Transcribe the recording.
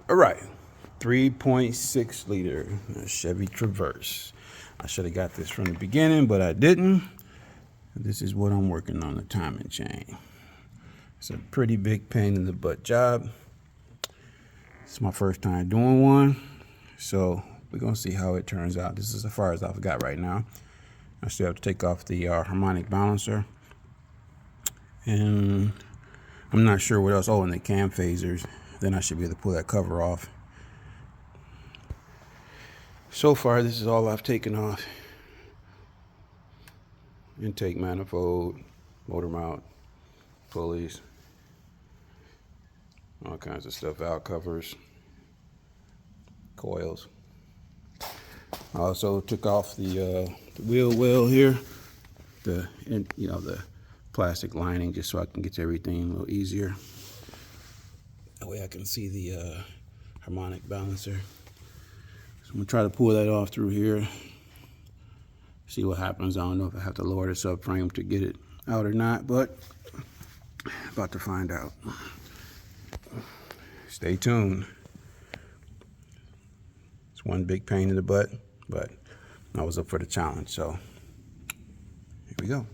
All right, 3.6 liter Chevy Traverse. I should have got this from the beginning, but I didn't. This is what I'm working on, the timing chain. It's a pretty big pain in the butt job. It's my first time doing one, so we're gonna see how it turns out. This is as far as I've got right now. I still have to take off the harmonic balancer, and I'm not sure what else. Oh, and the cam phasers. Then I should be able to pull that cover off. So far, this is all I've taken off. Intake manifold, motor mount, pulleys, all kinds of stuff, valve covers, coils. I also took off the wheel well here, the plastic lining, just so I can get to everything a little easier. That way I can see the harmonic balancer. So I'm gonna try to pull that off through here. See what happens. I don't know if I have to lower the subframe to get it out or not, but about to find out. Stay tuned. It's one big pain in the butt, but I was up for the challenge, so here we go.